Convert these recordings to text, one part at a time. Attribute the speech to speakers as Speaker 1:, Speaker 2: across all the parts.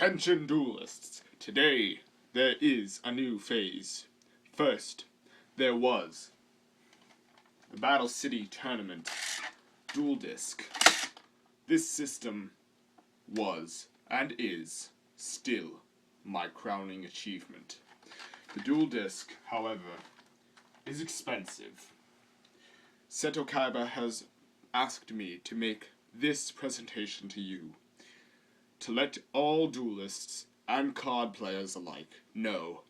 Speaker 1: Attention duelists, today there is a new phase. First, there was the Battle City Tournament Duel Disc. This system was, and is, still my crowning achievement. The Duel Disc, however, is expensive. Seto Kaiba has asked me to make this presentation to you, to let all duelists and card players alike know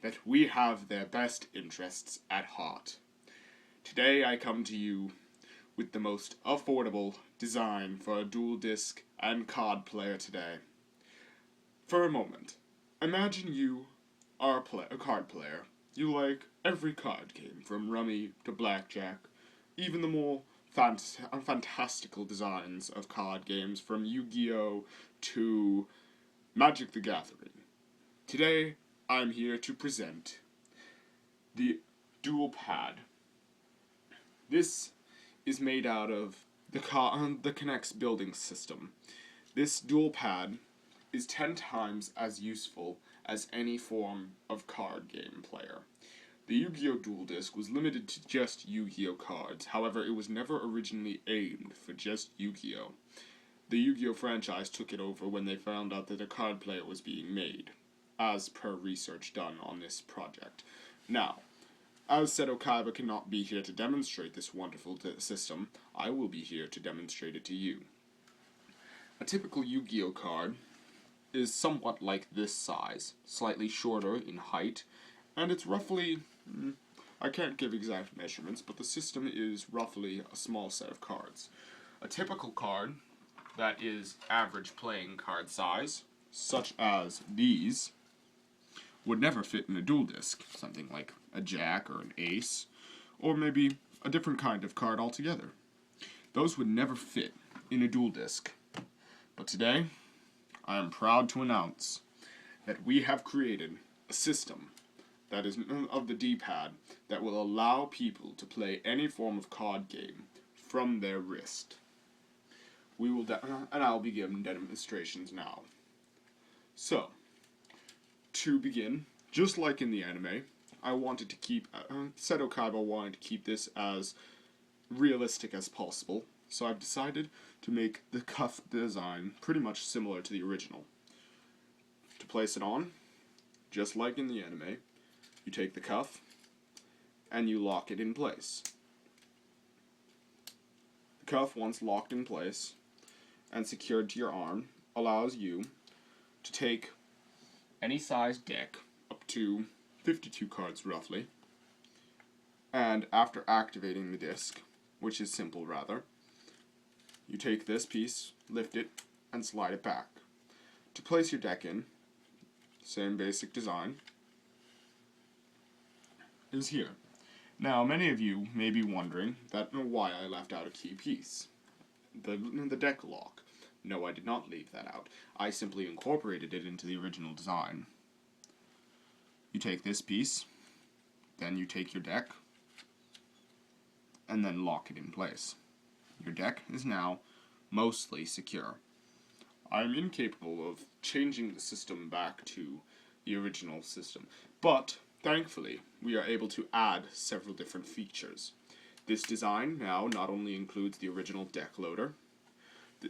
Speaker 1: that we have their best interests at heart. Today I come to you with the most affordable design for a duel disc and card player today. For a moment, imagine you are a card player. You like every card game, from rummy to blackjack, even the more fantastical designs of card games, from Yu-Gi-Oh! To Magic the Gathering. Today, I'm here to present the Duel Pad. This is made out of the Connects building system. This Duel Pad is 10 times as useful as any form of card game player. The Yu-Gi-Oh! Duel Disc was limited to just Yu-Gi-Oh! Cards, however it was never originally aimed for just Yu-Gi-Oh! The Yu-Gi-Oh! Franchise took it over when they found out that a card player was being made, as per research done on this project. Now, as Seto Kaiba cannot be here to demonstrate this wonderful system, I will be here to demonstrate it to you. A typical Yu-Gi-Oh! Card is somewhat like this size, slightly shorter in height, and it's roughly, I can't give exact measurements, but the system is roughly a small set of cards. A typical card that is average playing card size, such as these, would never fit in a duel disc, something like a jack or an ace, or maybe a different kind of card altogether. Those would never fit in a duel disc. But today, I am proud to announce that we have created a system that is of the D-pad that will allow people to play any form of card game from their wrist. And I'll be giving demonstrations now. So, to begin, just like in the anime, I wanted to keep, Seto Kaiba wanted to keep this as realistic as possible, so I've decided to make the cuff design pretty much similar to the original. To place it on, just like in the anime, you take the cuff, and you lock it in place. The cuff, once locked in place and secured to your arm, allows you to take any size deck, up to 52 cards roughly, and after activating the disc, which is simple rather, you take this piece, lift it, and slide it back. To place your deck in, same basic design, is here. Now, many of you may be wondering why I left out a key piece. The deck lock. No, I did not leave that out. I simply incorporated it into the original design. You take this piece, then you take your deck, and then lock it in place. Your deck is now mostly secure. I am incapable of changing the system back to the original system, but thankfully we are able to add several different features. This design now not only includes the original deck loader,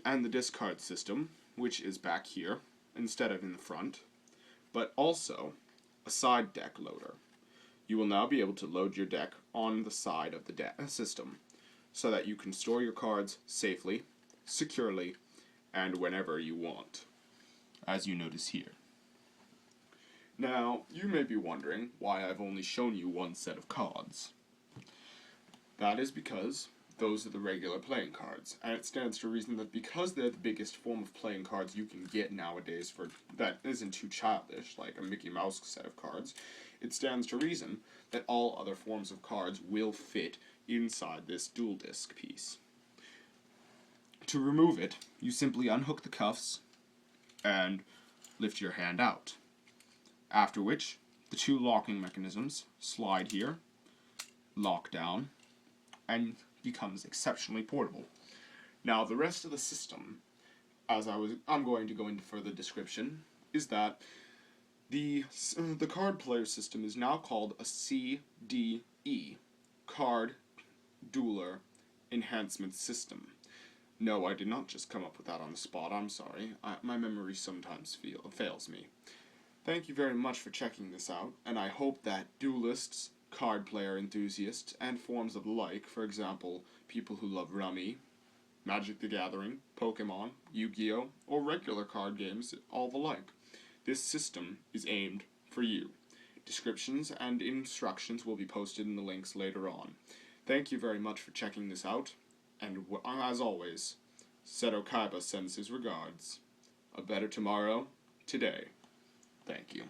Speaker 1: and the discard system, which is back here, instead of in the front, but also a side deck loader. You will now be able to load your deck on the side of the system, so that you can store your cards safely, securely, and whenever you want, as you notice here. Now, you may be wondering why I've only shown you one set of cards. That is because those are the regular playing cards, and it stands to reason that because they're the biggest form of playing cards you can get nowadays that isn't too childish, like a Mickey Mouse set of cards, it stands to reason that all other forms of cards will fit inside this duel disc piece. To remove it, you simply unhook the cuffs and lift your hand out, after which the two locking mechanisms slide here, lock down, and becomes exceptionally portable. Now, the rest of the system, I'm going to go into further description is that the card player system is now called a CDE, Card Dueler Enhancement System. No, I did not just come up with that on the spot. I'm sorry. My memory sometimes fails me. Thank you very much for checking this out, and I hope that duelists, card player enthusiasts, and forms of the like, for example, people who love Rummy, Magic the Gathering, Pokemon, Yu-Gi-Oh, or regular card games, all the like. This system is aimed for you. Descriptions and instructions will be posted in the links later on. Thank you very much for checking this out, and as always, Seto Kaiba sends his regards. A better tomorrow, today. Thank you.